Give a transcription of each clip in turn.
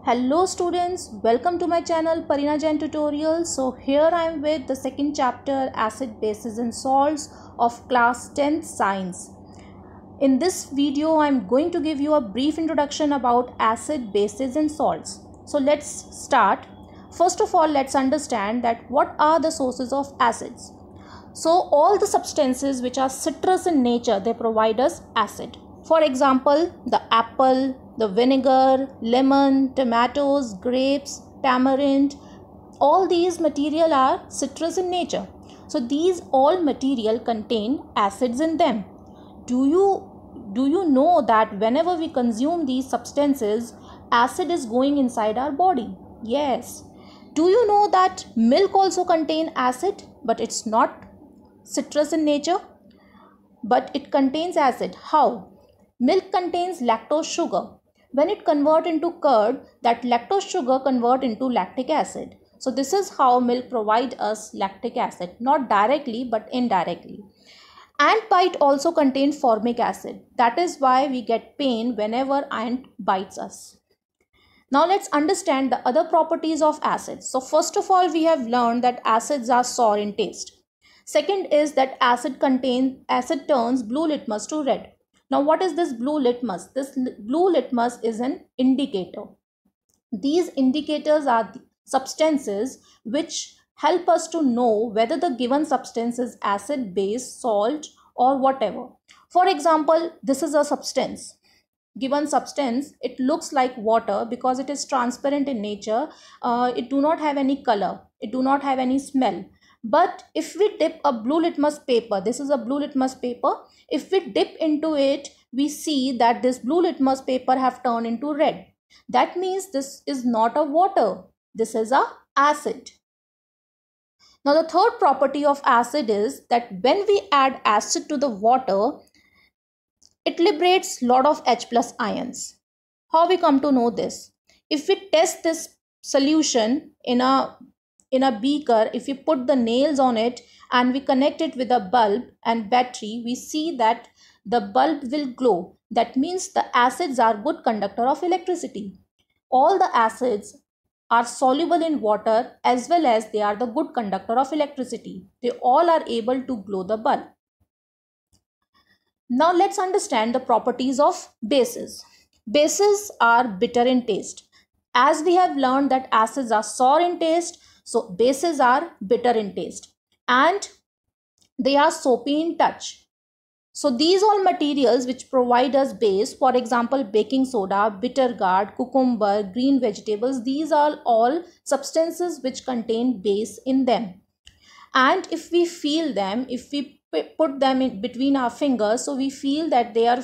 Hello students, welcome to my channel Parina Jain Tutorials. So here I am with the second chapter acid, bases and salts of class 10th science. In this video I am going to give you a brief introduction about acid, bases and salts. So let's start. First of all, let's understand that what are the sources of acids. So all the substances which are citrus in nature, they provide us acid. For example, the apple, the vinegar, lemon, tomatoes, grapes, tamarind, all these material are citrus in nature. So these all material contain acids in them. Do you know that whenever we consume these substances, acid is going inside our body? Yes. Do you know that milk also contain acid, but it's not citrus in nature, but it contains acid? How? Milk contains lactose sugar. When it convert into curd, that lactose sugar convert into lactic acid. So this is how milk provide us lactic acid, not directly but indirectly. Ant bite also contain formic acid. That is why we get pain whenever ant bites us. Now let's understand the other properties of acids. So first of all, we have learned that acids are sour in taste. Second is that acid turns blue litmus to red. Now what is this blue litmus? This blue litmus is an indicator. These indicators are the substances which help us to know whether the given substance is acid, base, salt or whatever. For example, this is a substance. Given substance, it looks like water because it is transparent in nature. It do not have any color. It do not have any smell. But if we dip a blue litmus paper, this is a blue litmus paper. If we dip into it, we see that this blue litmus paper have turned into red. That means this is not a water. This is a acid. Now the third property of acid is that when we add acid to the water, it liberates lot of H plus ions. How we come to know this? If we test this solution in a beaker, if we put the nails on it and we connect it with a bulb and battery, we see that the bulb will glow. That means the acids are good conductor of electricity. All the acids are soluble in water as well as they are the good conductor of electricity. They all are able to glow the bulb. Now let's understand the properties of bases. Bases are bitter in taste. As we have learned that acids are sour in taste, so bases are bitter in taste and they are soapy in touch. So these all materials which provide us base, for example, baking soda, bitter gourd, cucumber, green vegetables, these are all substances which contain base in them. And if we feel them, if we put them in between our fingers, so we feel that their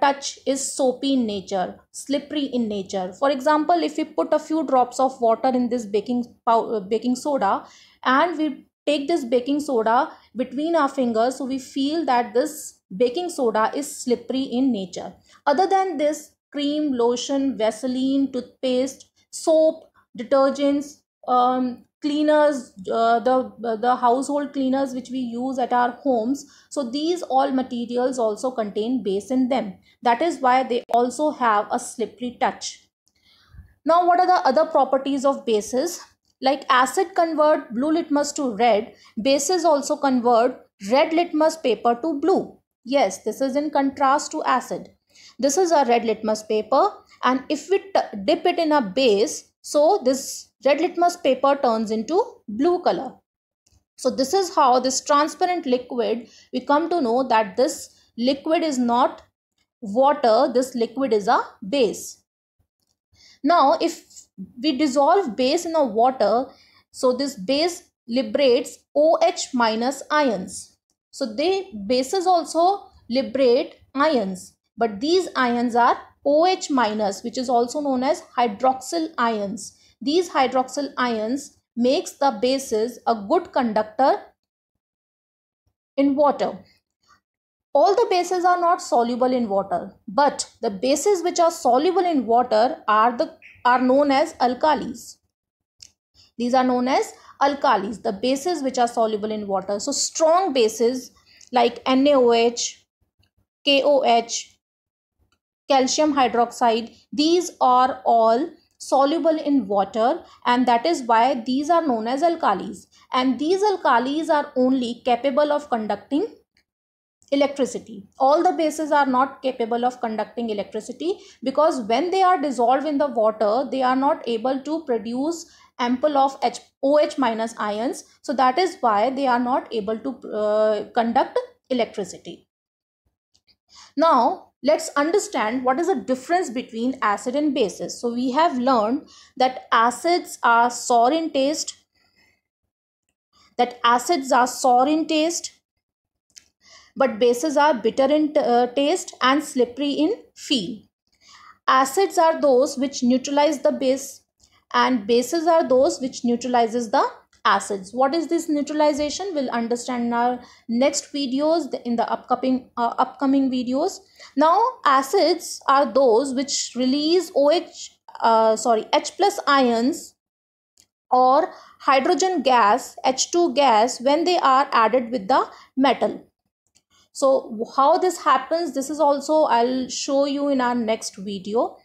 touch is soapy in nature, slippery in nature. For example, if we put a few drops of water in this baking soda and we take this baking soda between our fingers, so we feel that this baking soda is slippery in nature. Other than this, cream, lotion, Vaseline, toothpaste, soap, detergents, cleaners, the household cleaners which we use at our homes, so these all materials also contain base in them. That is why they also have a slippery touch. Now what are the other properties of bases? Like acid convert blue litmus to red, bases also convert red litmus paper to blue. Yes, this is in contrast to acid. This is a red litmus paper and if we dip it in a base, so this red litmus paper turns into blue color. So this is how this transparent liquid, we come to know that this liquid is not water, this liquid is a base. Now if we dissolve base in a water, so this base liberates OH minus ions. So bases also liberate ions, but these ions are OH minus, which is also known as hydroxyl ions. These hydroxyl ions makes the bases a good conductor in water. All the bases are not soluble in water, but the bases which are soluble in water are known as alkalis. These are known as alkalis, the bases which are soluble in water. So strong bases like NaOH, KOH, calcium hydroxide, these are all soluble in water, and that is why these are known as alkalis. And these alkalis are only capable of conducting electricity. All the bases are not capable of conducting electricity, because when they are dissolved in the water, they are not able to produce ample of OH minus ions. So that is why they are not able to conduct electricity. Now let's understand what is the difference between acid and bases. So we have learned that acids are sour in taste, but bases are bitter in taste and slippery in feel. Acids are those which neutralize the base, and bases are those which neutralizes the acids. What is this neutralization? We'll understand in our next videos, in the upcoming videos. Now acids are those which release H plus ions or hydrogen gas, H2 gas, when they are added with the metal. So how this happens, this is also I'll show you in our next video.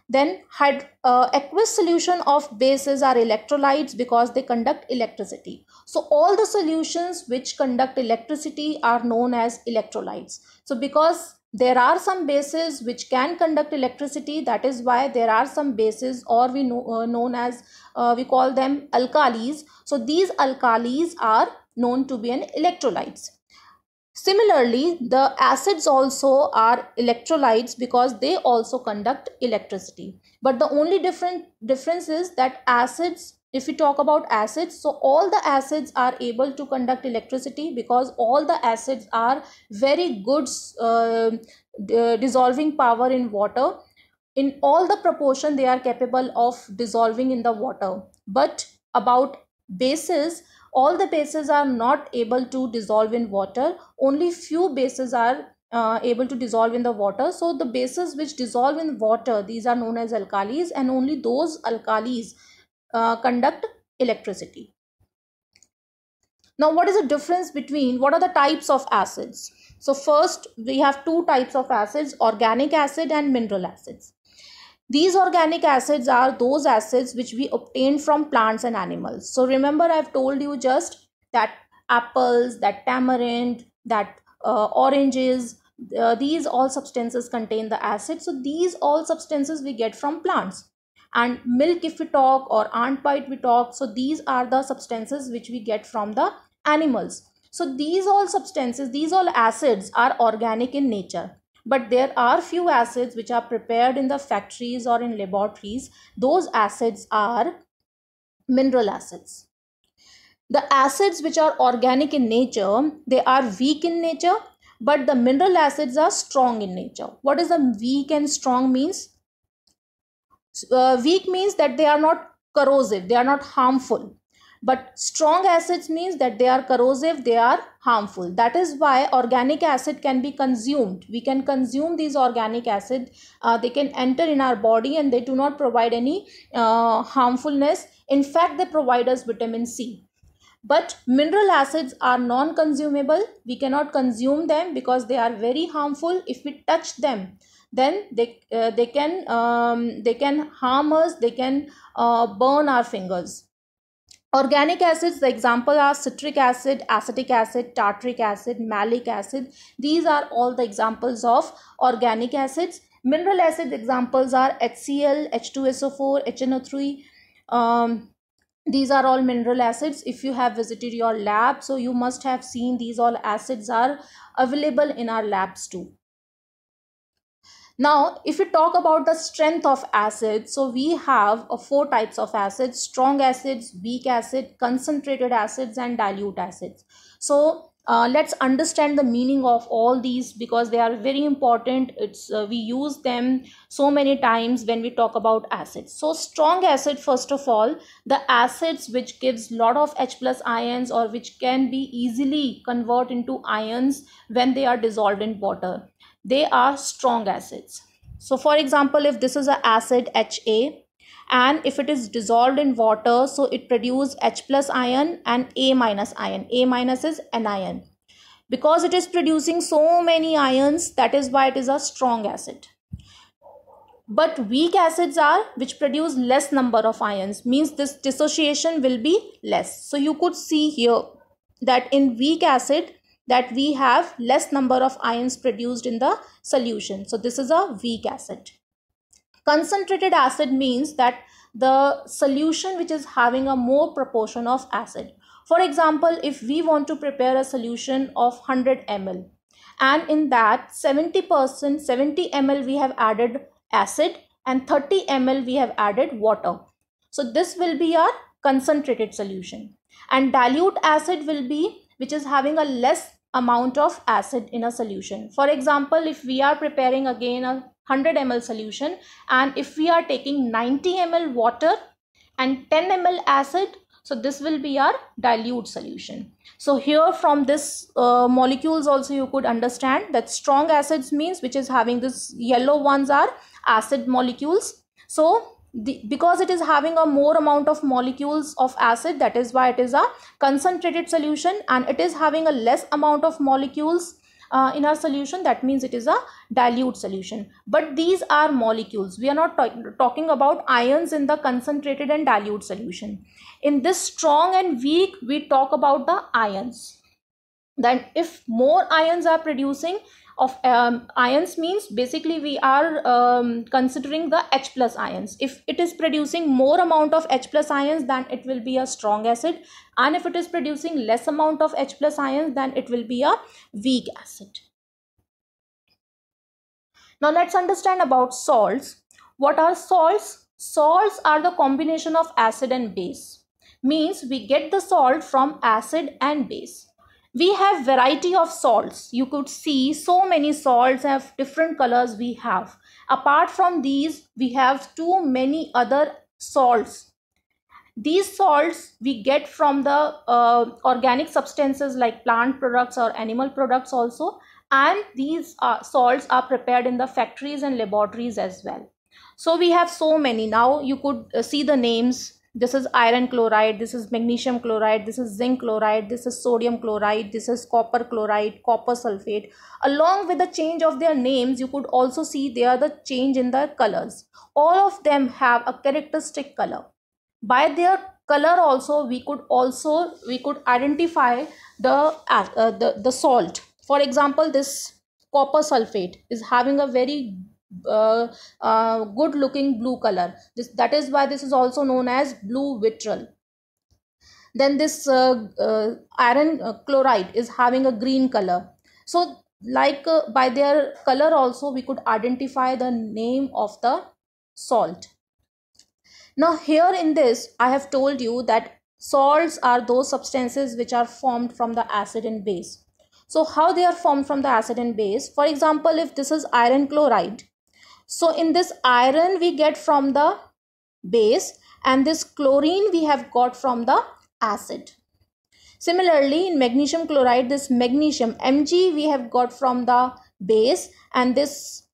Then aqueous solution of bases are electrolytes because they conduct electricity. So all the solutions which conduct electricity are known as electrolytes. So because there are some bases which can conduct electricity, that is why there are some bases, or we we call them alkalis. So these alkalis are known to be an electrolytes. Similarly, the acids also are electrolytes because they also conduct electricity. But the only difference is that acids, if we talk about acids, so all the acids are able to conduct electricity because all the acids are very good dissolving power in water. In all the proportion they are capable of dissolving in the water. But about bases, all the bases are not able to dissolve in water. Only few bases are able to dissolve in the water. So the bases which dissolve in water, these are known as alkalis, and only those alkalis conduct electricity. Now what is the difference between, what are the types of acids? So first we have two types of acids, organic acid and mineral acids. These organic acids are those acids which we obtain from plants and animals. So remember, I've told you just that apples, that tamarind, that oranges, these all substances contain the acid. So these all substances we get from plants. And milk if we talk, or ant bite we talk, so these are the substances which we get from the animals. So these all substances, these all acids are organic in nature. But there are few acids which are prepared in the factories or in laboratories. Those acids are mineral acids. The acids which are organic in nature, they are weak in nature, but the mineral acids are strong in nature. What is the weak and strong means? Weak means that they are not corrosive, they are not harmful. But strong acids means that they are corrosive, they are harmful. That is why organic acid can be consumed. We can consume these organic acid. They can enter in our body and they do not provide any harmfulness. In fact, they provide us vitamin C. But mineral acids are non-consumable. We cannot consume them because they are very harmful. If we touch them, then they can harm us. They can burn our fingers. Organic acids, the example are citric acid, acetic acid, tartaric acid, malic acid. These are all the examples of organic acids. Mineral acid examples are HCl, H2SO4, HNO3. These are all mineral acids. If you have visited your lab, so you must have seen these all acids are available in our labs too. Now, if we talk about the strength of acids, so we have four types of acids: strong acids, weak acid, concentrated acids, and dilute acids. So let's understand the meaning of all these because they are very important. We use them so many times when we talk about acids. So strong acid, first of all, the acids which gives lot of H plus ions or which can be easily convert into ions when they are dissolved in water. They are strong acids. So for example, if this is an acid HA, and if it is dissolved in water, so it produces H plus ion and A minus ion. A minus is anion. Because it is producing so many ions, that is why it is a strong acid. but weak acids are which produce less number of ions, means this dissociation will be less. So you could see here that in weak acid that we have less number of ions produced in the solution. So this is a weak acid. Concentrated acid means that the solution which is having a more proportion of acid. For example, if we want to prepare a solution of 100 ml and in that 70%, 70 ml we have added acid and 30 ml we have added water. So this will be our concentrated solution. And dilute acid will be which is having a less amount of acid in a solution. For example, if we are preparing again a 100 ml solution and if we are taking 90 ml water and 10 ml acid, so this will be our dilute solution. So here from this molecules also you could understand that strong acids means which is having this yellow ones are acid molecules. So because it is having a more amount of molecules of acid, that is why it is a concentrated solution, and it is having a less amount of molecules in our solution, that means it is a dilute solution. But these are molecules, we are not talking about ions in the concentrated and dilute solution. In this strong and weak we talk about the ions. Then if more ions are producing of ions means basically we are considering the H plus ions. If it is producing more amount of H plus ions, then it will be a strong acid, and if it is producing less amount of H plus ions, then it will be a weak acid. Now let's understand about salts. What are salts? Salts are the combination of acid and base, means we get the salt from acid and base. We have variety of salts. You could see so many salts have different colors we have. Apart from these, we have too many other salts. These salts we get from the organic substances like plant products or animal products also, and these salts are prepared in the factories and laboratories as well. So we have so many. Now you could see the names. This is iron chloride, this is magnesium chloride, this is zinc chloride, this is sodium chloride, this is copper chloride, copper sulfate. Along with the change of their names, you could also see they are the change in the colors. All of them have a characteristic color. By their color also we could identify the salt. For example, this copper sulfate is having a very good looking blue color. That is why this is also known as blue vitriol. Then this iron chloride is having a green color. So like by their color also we could identify the name of the salt. Now here in this I have told you that salts are those substances which are formed from the acid and base. So how they are formed from the acid and base? For example, if this is iron chloride, so in this iron we get from the base, and this chlorine we have got from the acid. Similarly, in magnesium chloride, this magnesium Mg we have got from the base, and this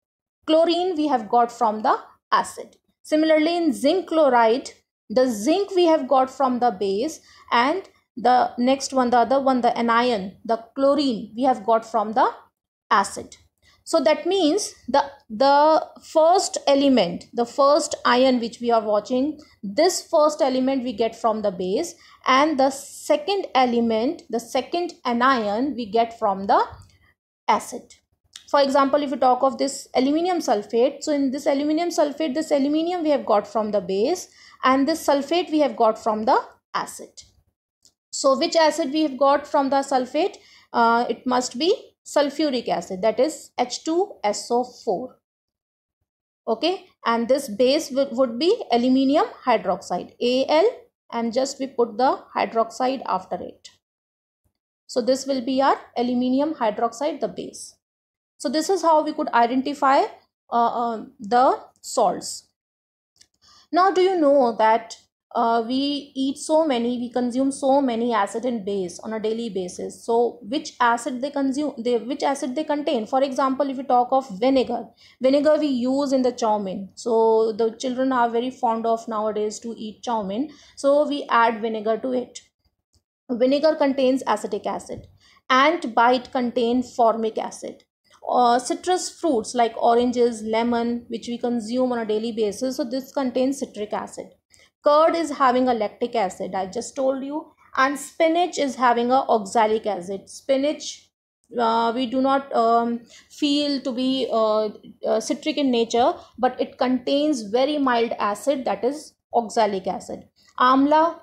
chlorine we have got from the acid. Similarly, in zinc chloride, the zinc we have got from the base, and the next one, the other one, the anion, the chlorine we have got from the acid. So that means the first element, the first ion which we are watching, this first element we get from the base, and the second element, the second anion we get from the acid. For example, if you talk of this aluminium sulfate, so in this aluminium sulfate, this aluminium we have got from the base, and this sulfate we have got from the acid. So which acid we have got from the sulfate? It must be sulfuric acid, that is H2SO4. Okay, and this base would be aluminium hydroxide, Al, and just we put the hydroxide after it. So this will be our aluminium hydroxide, the base. So this is how we could identify the salts. Now do you know that we consume so many acid and base on a daily basis. So which acid they contain? For example, if you talk of vinegar we use in the chow mein. So the children are very fond of nowadays to eat chow mein, so we add vinegar to it. Vinegar contains acetic acid. Ant bite contain formic acid. citrus fruits like oranges, lemon, which we consume on a daily basis, so this contains citric acid. Curd is having a lactic acid, I just told you, and spinach is having a oxalic acid. Spinach, we do not feel to be citric in nature, but it contains very mild acid, that is oxalic acid. Amla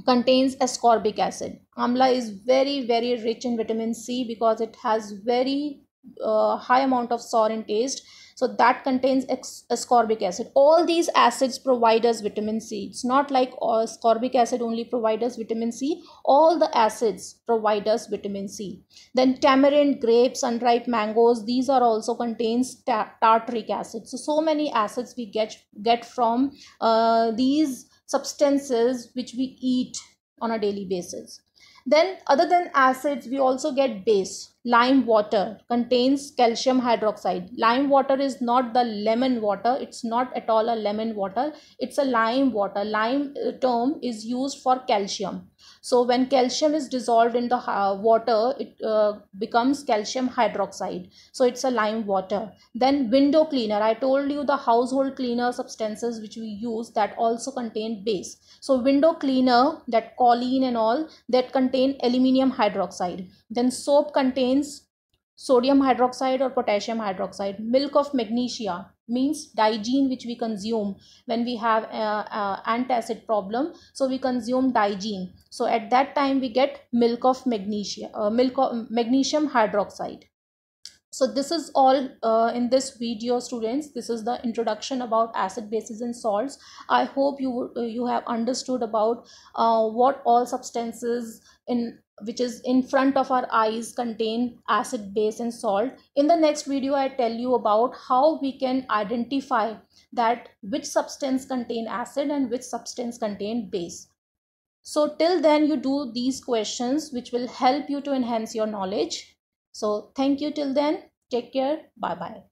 contains ascorbic acid. Amla is very rich in vitamin C because it has very high amount of sour in taste, so that contains ascorbic acid. All these acids provide us vitamin C. It's not like ascorbic acid only provide us vitamin C. All the acids provide us vitamin C. Then tamarind, grapes, unripe mangoes, these are also contains tartaric acid. So many acids we get from these substances which we eat on a daily basis. Then other than acids, we also get base. Lime water contains calcium hydroxide. Lime water is not the lemon water. It's not at all a lemon water. It's a lime water. Lime term is used for calcium. So when calcium is dissolved in the water, it becomes calcium hydroxide. So it's a lime water. Then window cleaner. I told you the household cleaner substances which we use that also contain base. So window cleaner, that choline and all, that contain aluminium hydroxide. Then soap contains sodium hydroxide or potassium hydroxide. Milk of magnesia means Digene, which we consume when we have antacid problem. So we consume Digene. So at that time we get milk of magnesia, milk of magnesium hydroxide. So this is all in this video, students. This is the introduction about acid, bases and salts. I hope you have understood about what all substances in which is in front of our eyes contain acid, base and salt. In the next video I tell you about how we can identify that which substance contain acid and which substance contain base. So till then you do these questions which will help you to enhance your knowledge. So thank you till then. Take care. Bye bye.